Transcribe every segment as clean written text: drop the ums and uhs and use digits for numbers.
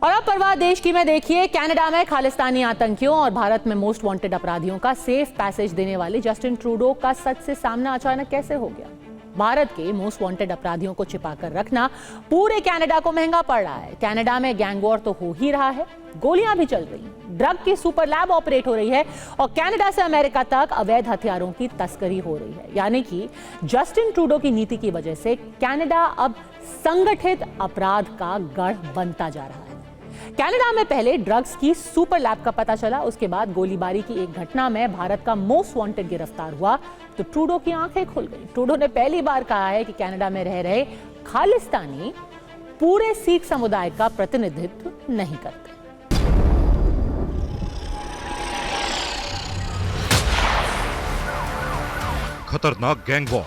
और अब परवाह देश की में देखिए, कनाडा में खालिस्तानी आतंकियों और भारत में मोस्ट वांटेड अपराधियों का सेफ पैसेज देने वाले जस्टिन ट्रूडो का सच से सामना अचानक कैसे हो गया। भारत के मोस्ट वांटेड अपराधियों को छिपाकर रखना पूरे कनाडा को महंगा पड़ रहा है। कनाडा में गैंग वॉर तो हो ही रहा है, गोलियां भी चल रही, ड्रग की सुपर लैब ऑपरेट हो रही है और कनाडा से अमेरिका तक अवैध हथियारों की तस्करी हो रही है। यानी कि जस्टिन ट्रूडो की नीति की वजह से कनाडा अब संगठित अपराध का गढ़ बनता जा रहा है। कनाडा में पहले ड्रग्स की सुपर लैब का पता चला, उसके बाद गोलीबारी की एक घटना में भारत का मोस्ट वांटेड गिरफ्तार हुआ तो ट्रूडो की आंखें खुल गई। ट्रूडो ने पहली बार कहा है कि कनाडा में रह रहे खालिस्तानी पूरे सिख समुदाय का प्रतिनिधित्व नहीं करते। खतरनाक गैंग वॉर,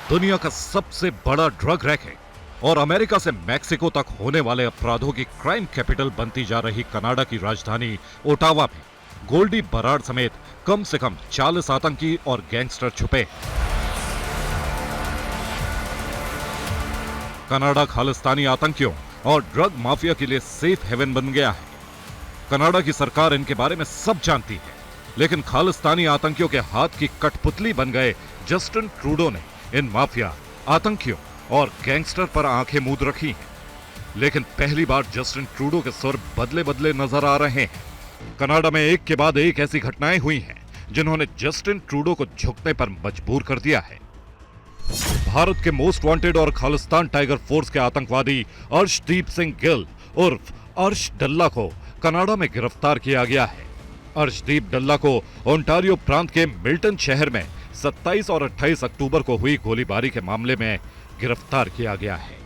दुनिया का सबसे बड़ा ड्रग रैकेट और अमेरिका से मैक्सिको तक होने वाले अपराधों की क्राइम कैपिटल बनती जा रही कनाडा की राजधानी ओटावा में गोल्डी बराड समेत कम से कम 40 आतंकी और गैंगस्टर छुपे। कनाडा खालिस्तानी आतंकियों और ड्रग माफिया के लिए सेफ हेवन बन गया है। कनाडा की सरकार इनके बारे में सब जानती है, लेकिन खालिस्तानी आतंकियों के हाथ की कठपुतली बन गए जस्टिन ट्रूडो ने इन माफिया, आतंकियों और गैंगस्टर पर आंखें मूंद रखी हैं। लेकिन पहली बार जस्टिन ट्रूडो के सुर बदले बदले नजर आ रहे हैं। कनाडा में एक के बाद एक ऐसी घटनाएं हुई हैं जिन्होंने जस्टिन ट्रूडो को झुकने पर मजबूर कर दिया है। भारत के मोस्ट वांटेड और खालिस्तान टाइगर फोर्स के आतंकवादी अर्शदीप सिंह गिल उर्फ अर्श डल्ला को कनाडा में गिरफ्तार किया गया है। अर्शदीप डल्ला को ओंटारियो प्रांत के मिल्टन शहर में 27 और 28 अक्टूबर को हुई गोलीबारी के मामले में गिरफ्तार किया गया है।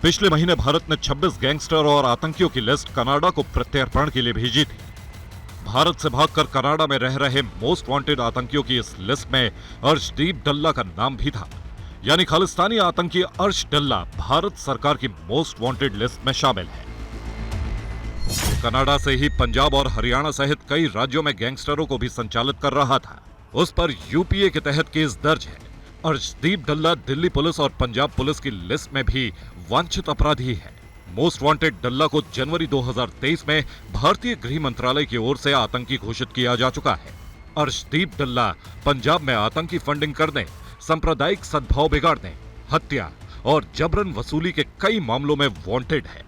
पिछले महीने भारत ने 26 गैंगस्टर और आतंकियों की लिस्ट कनाडा को प्रत्यर्पण के लिए भेजी थी। भारत से भागकर कनाडा में रह रहे मोस्ट वांटेड आतंकियों की इस लिस्ट में अर्शदीप डल्ला का नाम भी था। यानी खालिस्तानी आतंकी अर्श डल्ला भारत सरकार की मोस्ट वांटेड लिस्ट में शामिल है। कनाडा से ही पंजाब और हरियाणा सहित कई राज्यों में गैंगस्टरों को भी संचालित कर रहा था। उस पर यूपीए के तहत केस दर्ज है। अर्शदीप डल्ला दिल्ली पुलिस और पंजाब पुलिस की लिस्ट में भी वांछित अपराधी है। मोस्ट वांटेड डल्ला को जनवरी 2023 में भारतीय गृह मंत्रालय की ओर से आतंकी घोषित किया जा चुका है। अर्शदीप डल्ला पंजाब में आतंकी फंडिंग करने, सांप्रदायिक सद्भाव बिगाड़ने, हत्या और जबरन वसूली के कई मामलों में वांटेड है।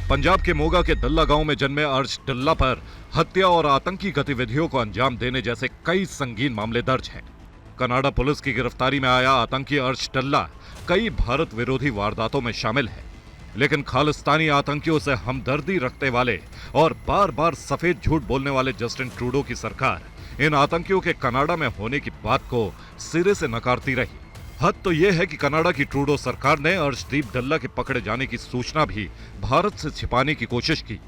पंजाब के मोगा के दल्ला गांव में जन्मे अर्श डल्ला पर हत्या और आतंकी गतिविधियों को अंजाम देने जैसे कई संगीन मामले दर्ज हैं। कनाडा पुलिस की गिरफ्तारी में आया आतंकी अर्श डल्ला कई भारत विरोधी वारदातों में शामिल है, लेकिन खालिस्तानी आतंकियों से हमदर्दी रखने वाले और बार बार सफेद झूठ बोलने वाले जस्टिन ट्रूडो की सरकार इन आतंकियों के कनाडा में होने की बात को सिरे से नकारती रही। हद तो यह है कि कनाडा की ट्रूडो सरकार ने अर्शदीप डल्ला के पकड़े जाने की सूचना भी भारत से छिपाने की कोशिश की।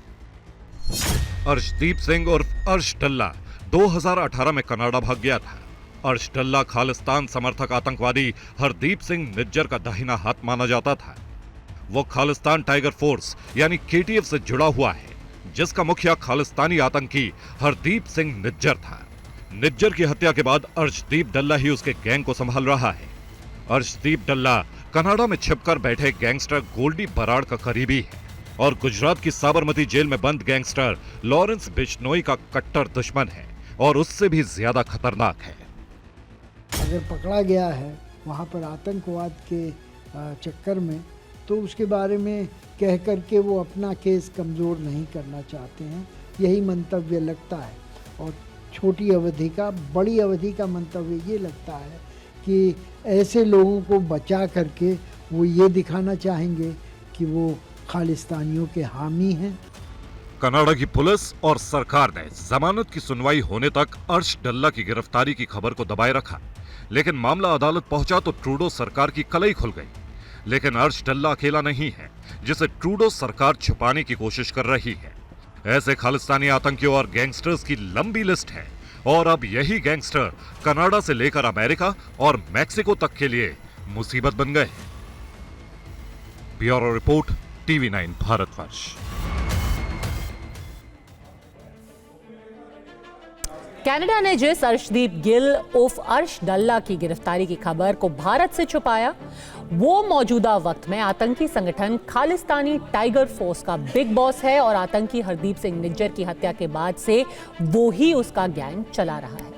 अर्शदीप सिंह उर्फ अर्श डल्ला 2018 में कनाडा भाग गया था। अर्श डल्ला खालिस्तान समर्थक आतंकवादी हरदीप सिंह निज्जर का दाहिना हाथ माना जाता था। वो खालिस्तान टाइगर फोर्स यानी केटीएफ से जुड़ा हुआ है, जिसका मुखिया खालिस्तानी आतंकी हरदीप सिंह निज्जर था। निज्जर की हत्या के बाद अर्शदीप डल्ला ही उसके गैंग को संभाल रहा है। अर्शदीप डल्ला कनाडा में छिपकर बैठे गैंगस्टर गोल्डी बराड का करीबी है और गुजरात की साबरमती जेल में बंद गैंगस्टर लॉरेंस बिश्नोई का कट्टर दुश्मन है और उससे भी ज्यादा खतरनाक है। अगर पकड़ा गया है वहाँ पर आतंकवाद के चक्कर में, तो उसके बारे में कह कर के वो अपना केस कमज़ोर नहीं करना चाहते हैं, यही मंतव्य लगता है। और छोटी अवधि का, बड़ी अवधि का मंतव्य ये लगता है कि ऐसे लोगों को बचा करके वो ये दिखाना चाहेंगे कि वो खालिस्तानियों के हामी हैं। कनाडा की पुलिस और सरकार ने जमानत की सुनवाई होने तक अर्श डल्ला की गिरफ्तारी की खबर को दबाए रखा, लेकिन मामला अदालत पहुंचा तो ट्रूडो सरकार की कलई खुल गई। लेकिन अर्श डल्ला अकेला नहीं है जिसे ट्रूडो सरकार छुपाने की कोशिश कर रही है। ऐसे खालिस्तानी आतंकियों और गैंगस्टर्स की लंबी लिस्ट है और अब यही गैंगस्टर कनाडा से लेकर अमेरिका और मैक्सिको तक के लिए मुसीबत बन गए हैं। Bureau report, TV9 Bharatvarsh. Canada ने जिस अर्शदीप गिल उर्फ अर्श डल्ला की गिरफ्तारी की खबर को भारत से छुपाया, वो मौजूदा वक्त में आतंकी संगठन खालिस्तानी टाइगर फोर्स का बिग बॉस है और आतंकी हरदीप सिंह निज्जर की हत्या के बाद से वो ही उसका गैंग चला रहा है।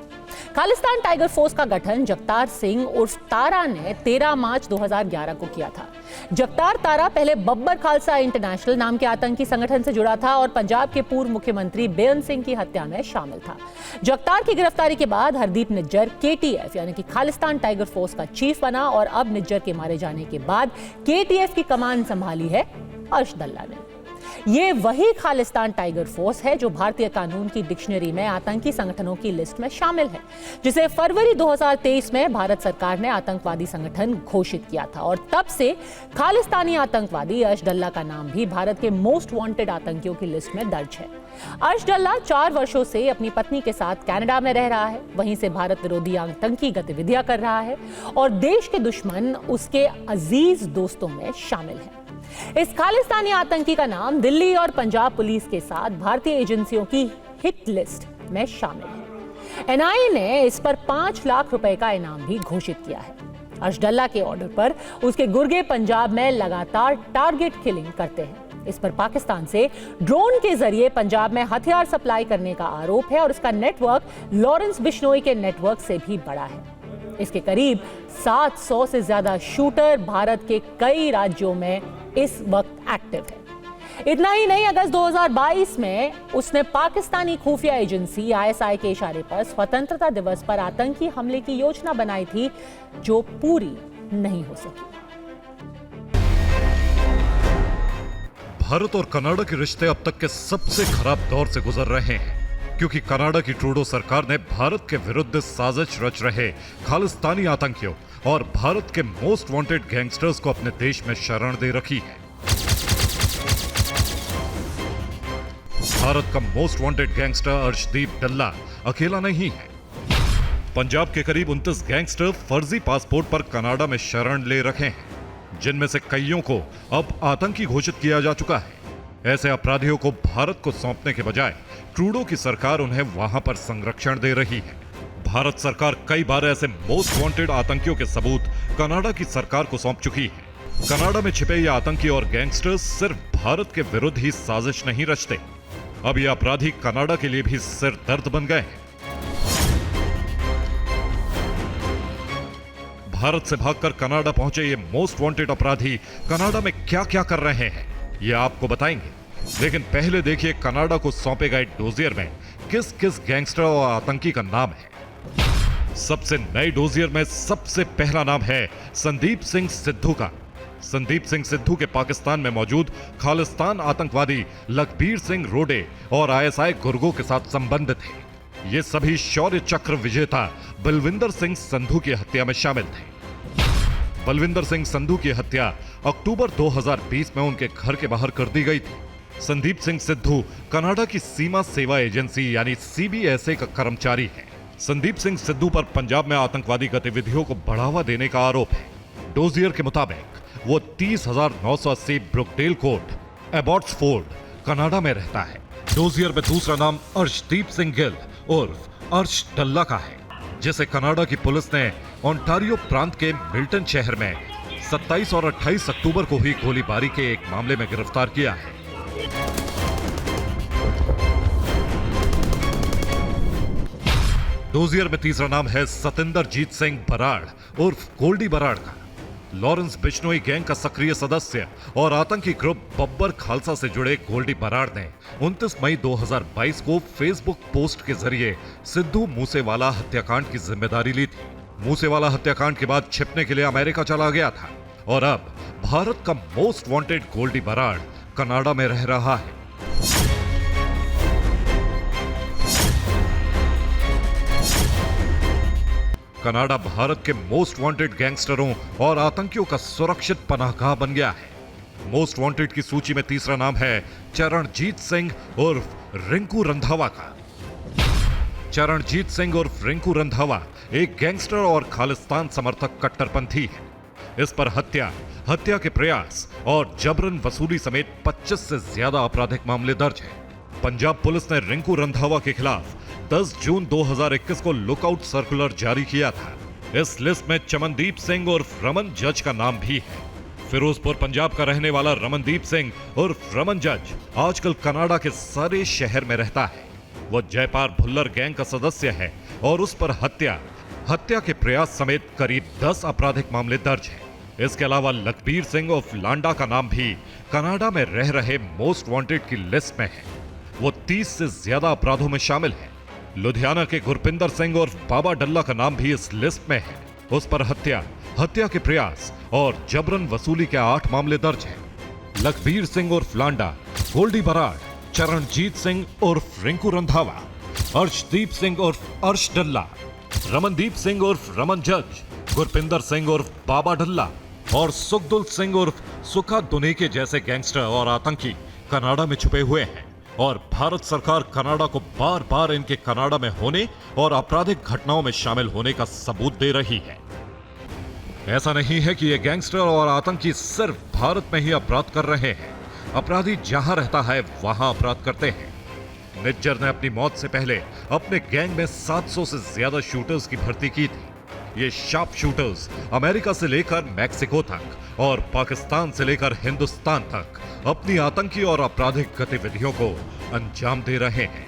खालिस्तान टाइगर फोर्स का गठन जगतार सिंह उर्फ तारा ने 13 मार्च 2011 को किया था। जगतार तारा पहले बब्बर खालसा इंटरनेशनल नाम के आतंकी संगठन से जुड़ा था और पंजाब के पूर्व मुख्यमंत्री बेअंत सिंह की हत्या में शामिल था। जगतार की गिरफ्तारी के बाद हरदीप निज्जर KTF यानी कि खालिस्तान टाइगर फोर्स का चीफ बना और अब निज्जर के मारे जाने के बाद KTF की कमान संभाली है अर्श डल्ला ने। ये वही खालिस्तान टाइगर फोर्स है जो भारतीय कानून की डिक्शनरी में आतंकी संगठनों की लिस्ट में शामिल है, जिसे फरवरी 2023 में भारत सरकार ने आतंकवादी संगठन घोषित किया था और तब से खालिस्तानी आतंकवादी अर्श डल्ला का नाम भी भारत के मोस्ट वांटेड आतंकियों की लिस्ट में दर्ज है। अर्श डल्ला 4 वर्षों से अपनी पत्नी के साथ कनाडा में रह रहा है, वहीं से भारत विरोधी आतंकी गतिविधियां कर रहा है और देश के दुश्मन उसके अजीज दोस्तों में शामिल है। इस खालिस्तानी आतंकी का नाम दिल्ली और पंजाब पुलिस के साथ भारतीय एजेंसियों की हिट लिस्ट में शामिल है। NIA ने इस पर 5 लाख रुपए का इनाम भी घोषित किया है। अर्श डल्ला के ऑर्डर पर उसके गुर्गे पंजाब में लगातार टारगेट किलिंग करते हैं। इस पर पाकिस्तान से ड्रोन के जरिए पंजाब में हथियार सप्लाई करने का आरोप है और इसका नेटवर्क लॉरेंस बिश्नोई के नेटवर्क से भी बड़ा है। इसके करीब 700 से ज्यादा शूटर भारत के कई राज्यों में इस वक्त एक्टिव है। इतना ही नहीं, अगस्त 2022 में उसने पाकिस्तानी खुफिया एजेंसी ISI के इशारे पर स्वतंत्रता दिवस पर आतंकी हमले की योजना बनाई थी जो पूरी नहीं हो सकी। भारत और कनाडा के रिश्ते अब तक के सबसे खराब दौर से गुजर रहे हैं क्योंकि कनाडा की ट्रूडो सरकार ने भारत के विरुद्ध साजिश रच रहे खालिस्तानी आतंकियों और भारत के मोस्ट वांटेड गैंगस्टर्स को अपने देश में शरण दे रखी है। भारत का मोस्ट वांटेड गैंगस्टर अर्शदीप डल्ला अकेला नहीं है। पंजाब के करीब 29 गैंगस्टर फर्जी पासपोर्ट पर कनाडा में शरण ले रखे हैं, जिनमें से कईयों को अब आतंकी घोषित किया जा चुका है। ऐसे अपराधियों को भारत को सौंपने के बजाय ट्रूडो की सरकार उन्हें वहां पर संरक्षण दे रही है। भारत सरकार कई बार ऐसे मोस्ट वांटेड आतंकियों के सबूत कनाडा की सरकार को सौंप चुकी है। कनाडा में छिपे ये आतंकी और गैंगस्टर्स सिर्फ भारत के विरुद्ध ही साजिश नहीं रचते, अब ये अपराधी कनाडा के लिए भी सिर दर्द बन गए हैं। भारत से भागकर कनाडा पहुंचे ये मोस्ट वांटेड अपराधी कनाडा में क्या क्या कर रहे हैं ये आपको बताएंगे, लेकिन पहले देखिए कनाडा को सौंपे गए डोजियर में किस किस गैंगस्टर और आतंकी का नाम है। सबसे नए डोजियर में सबसे पहला नाम है संदीप सिंह सिद्धू का। संदीप सिंह सिद्धू के पाकिस्तान में मौजूद खालिस्तान आतंकवादी लखबीर सिंह रोडे और ISI गुर्गों के साथ संबंध थे। ये सभी शौर्य चक्र विजेता बलविंदर सिंह संधू की हत्या में शामिल थे। बलविंदर सिंह संधू की हत्या अक्टूबर 2020 में उनके घर के बाहर कर दी गई थी। संदीप सिंह सिद्धू कनाडा की सीमा सेवा एजेंसी यानी CBSA का कर्मचारी है। संदीप सिंह सिद्धू पर पंजाब में आतंकवादी गतिविधियों को बढ़ावा देने का आरोप है। डोजियर के मुताबिक वो 30,980 ब्रुकडेल कोर्ट, एबॉट्सफोर्ड, कनाडा में रहता है। डोजियर में दूसरा नाम अर्शदीप सिंह गिल उर्फ अर्श डल्ला का है, जिसे कनाडा की पुलिस ने ओंटारियो प्रांत के मिल्टन शहर में 27 और 28 अक्टूबर को हुई गोलीबारी के एक मामले में गिरफ्तार किया है। डोजियर में तीसरा नाम है सतिंदरजीत सिंह बराड़ उर्फ गोल्डी बराड़ का। लॉरेंस बिश्नोई गैंग का सक्रिय सदस्य और आतंकी ग्रुप बब्बर खालसा से जुड़े गोल्डी बराड़ ने 29 मई 2022 को फेसबुक पोस्ट के जरिए सिद्धू मूसेवाला हत्याकांड की जिम्मेदारी ली थी। मूसेवाला हत्याकांड के बाद छिपने के लिए अमेरिका चला गया था और अब भारत का most wanted Goldy Brar Canada में रह रहा है। कनाडा भारत के मोस्ट वांटेड गैंगस्टरों और आतंकियों का सुरक्षित पनाहगाह बन गया है। मोस्ट वांटेड की सूची में तीसरा नाम है चरणजीत सिंह उर्फ रिंकू रंधावा का। चरणजीत सिंह उर्फ रिंकू रंधावा एक गैंगस्टर और खालिस्तान समर्थक कट्टरपंथी है। इस पर हत्या के प्रयास और जबरन वसूली समेत 25 से ज्यादा आपराधिक मामले दर्ज हैं। पंजाब पुलिस ने रिंकू रंधावा के खिलाफ 10 जून 2021 को लुकआउट सर्कुलर जारी किया था। इस लिस्ट में चमनदीप सिंह उर्फ रमन जज का नाम भी है। फिरोजपुर पंजाब का रहने वाला रमनदीप सिंह उर्फ रमन जज आजकल कनाडा के सारे शहर में रहता है। वो जयपार भुल्लर गैंग का सदस्य है और उस पर हत्या के प्रयास समेत करीब 10 आपराधिक मामले दर्ज हैं। इसके अलावा लखबीर सिंह उर्फ लांडा का नाम भी कनाडा में रह रहे मोस्ट वांटेड की लिस्ट में है। वो 30 से ज्यादा अपराधों में शामिल है। लुधियाना के गुरपिंदर सिंह उर्फ बाबा डल्ला का नाम भी इस लिस्ट में है। उस पर हत्या के प्रयास और जबरन वसूली के 8 मामले दर्ज हैं। लखबीर सिंह उर्फ लांडा, गोल्डी बराड़, चरणजीत सिंह उर्फ रिंकू रंधावा, अर्शदीप सिंह उर्फ अर्श डल्ला, रमनदीप सिंह उर्फ रमन जज, गुरपिंदर सिंह उर्फ बाबा डल्ला और सुखदुल सिंह उर्फ सुखा दुनेके जैसे गैंगस्टर और आतंकी कनाडा में छुपे हुए हैं और भारत सरकार कनाडा को बार बार इनके कनाडा में होने और आपराधिक घटनाओं में शामिल होने का सबूत दे रही है। ऐसा नहीं है कि ये गैंगस्टर और आतंकी सिर्फ भारत में ही अपराध कर रहे हैं। अपराधी जहां रहता है वहां अपराध करते हैं। निज्जर ने अपनी मौत से पहले अपने गैंग में 700 से ज्यादा शूटर्स की भर्ती की थी। ये शार्प शूटर्स अमेरिका से लेकर मैक्सिको तक और पाकिस्तान से लेकर हिंदुस्तान तक अपनी आतंकी और आपराधिक गतिविधियों को अंजाम दे रहे हैं।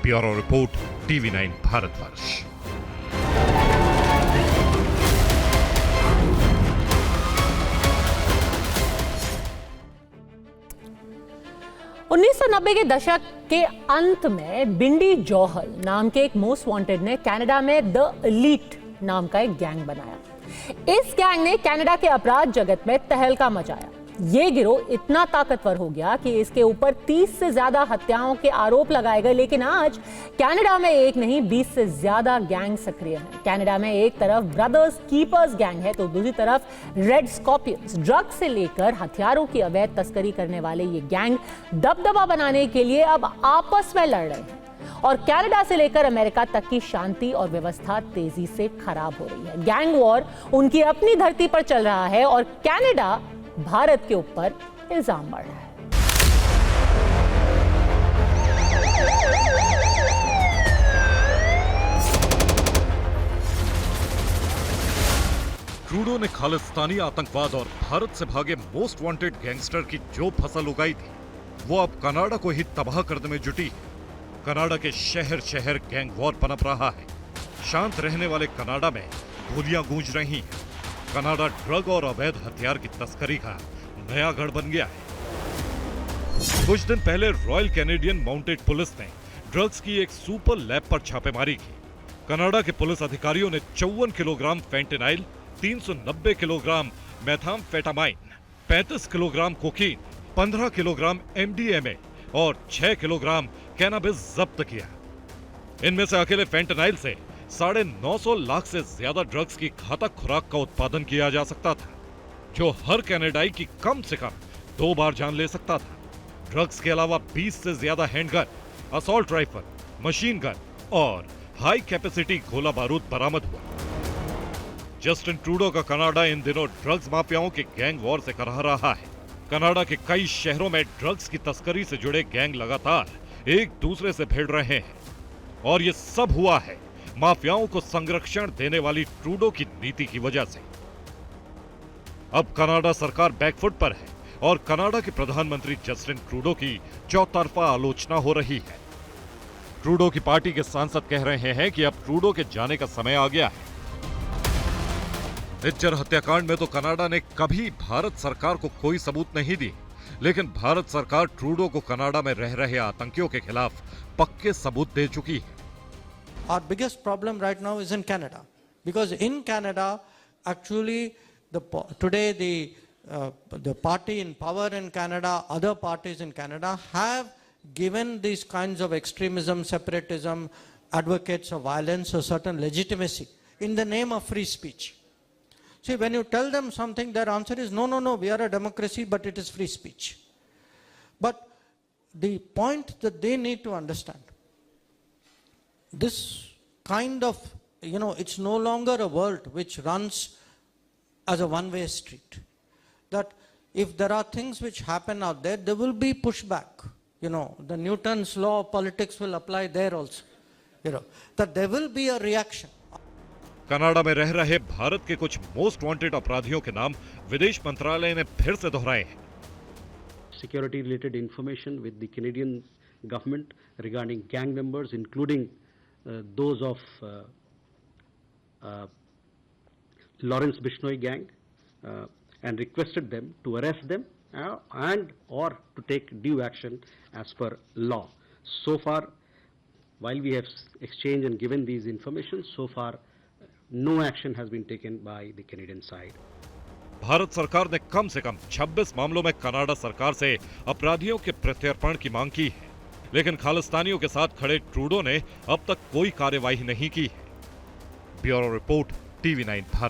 Bureau report, TV9 Bharatvarsh. उन्नीस 1990 के दशक के अंत में बिंडी जौहल नाम के एक मोस्ट वांटेड ने कनाडा में द एलीट नाम का एक गैंग बनाया। इस गैंग ने कनाडा के अपराध जगत में तहलका मचाया। ये गिरोह इतना ताकतवर हो गया कि इसके ऊपर 30 से ज्यादा हत्याओं के आरोप लगाए गए। लेकिन आज कनाडा में एक नहीं 20 से ज्यादा गैंग सक्रिय हैं। कनाडा में एक तरफ ब्रदर्स कीपर्स गैंग है तो दूसरी तरफ रेड स्कॉर्पियंस। ड्रग्स से लेकर हथियारों की अवैध तस्करी करने वाले ये गैंग दबदबा बनाने के लिए अब आपस में लड़ रहे हैं और कनाडा से लेकर अमेरिका तक की शांति और व्यवस्था तेजी से खराब हो रही है। गैंग वॉर उनकी अपनी धरती पर चल रहा है और कनाडा भारत के ऊपर इल्जाम मढ़ रहा है। ट्रूडो ने खालिस्तानी आतंकवाद और भारत से भागे मोस्ट वांटेड गैंगस्टर की जो फसल उगाई थी वो अब कनाडा को ही तबाह करने में जुटी है। कनाडा के शहर शहर गैंग वॉर पनप रहा है। शांत रहने वाले कनाडा में गोलियां गूंज रही हैं। कनाडा ड्रग और अवैध हथियार की तस्करी का नया गढ़ बन गया है। कुछ दिन पहले रॉयल कैनेडियन माउंटेड पुलिस ने ड्रग्स की एक सुपर लैब पर छापेमारी की। कनाडा के पुलिस अधिकारियों ने 54 kilogram fentanyl, 390 kilogram methamphetamine, 35 kilogram cocaine, 15 kilogram MDMA और 6 किलोग्राम कैनाबिस जब्त किया। इनमें से अकेले फेंटेनाइल से 950 लाख से ज्यादा ड्रग्स की घातक खुराक का उत्पादन किया जा सकता था, जो हर कनाडाई की कम से कम 2 बार जान ले सकता था। ड्रग्स के अलावा 20 से ज्यादा handgun, assault rifle, machine gun और हाई कैपेसिटी गोला बारूद बरामद हुआ। जस्टिन ट्रूडो का कनाडा इन दिनों ड्रग्स माफियाओं के गैंग वॉर से कराह रहा है। कनाडा के कई शहरों में ड्रग्स की तस्करी से जुड़े गैंग लगातार एक दूसरे से भिड़ रहे हैं और ये सब हुआ है माफियाओं को संरक्षण देने वाली ट्रूडो की नीति की वजह से। अब कनाडा सरकार बैकफुट पर है और कनाडा के प्रधानमंत्री जस्टिन ट्रूडो की चौतरफा आलोचना हो रही है। ट्रूडो की पार्टी के सांसद कह रहे हैं कि अब ट्रूडो के जाने का समय आ गया है। निज्जर हत्याकांड में तो कनाडा ने कभी भारत सरकार को कोई सबूत नहीं दी, लेकिन भारत सरकार ट्रूडो को कनाडा में रह रहे आतंकियों के खिलाफ पक्के सबूत दे चुकी है। Our biggest problem right now is in Canada, because in Canada, actually, today the party in power in Canada, other parties in Canada have given these kinds of extremism, separatism, advocates of violence a certain legitimacy in the name of free speech. See, when you tell them something, their answer is no, no, no, we are a democracy, but it is free speech. But the point that they need to understand, this kind of, it's no longer a world which runs as a one-way street. That if there are things which happen out there, there will be pushback. The Newton's law of politics will apply there also. That there will be a reaction. Canada में रह रहे भारत के कुछ most wanted अपराधियों के नाम विदेश मंत्रालय ने फिर से दोहराए हैं। Security related information with the Canadian government regarding gang members, including those of Lawrence Bishnoi gang, and requested them to arrest them and or to take due action as per law. So far, while we have exchanged and given these information, so far no action has been taken by the Canadian side. Bharat सरकार ने कम से कम 26 मामलों में Canada सरकार से अपराधियों के प्रत्यर्पण की मांग की है, लेकिन खालिस्तानियों के साथ खड़े ट्रूडो ने अब तक कोई कार्यवाही नहीं की है। Bureau report, TV9 Bharat.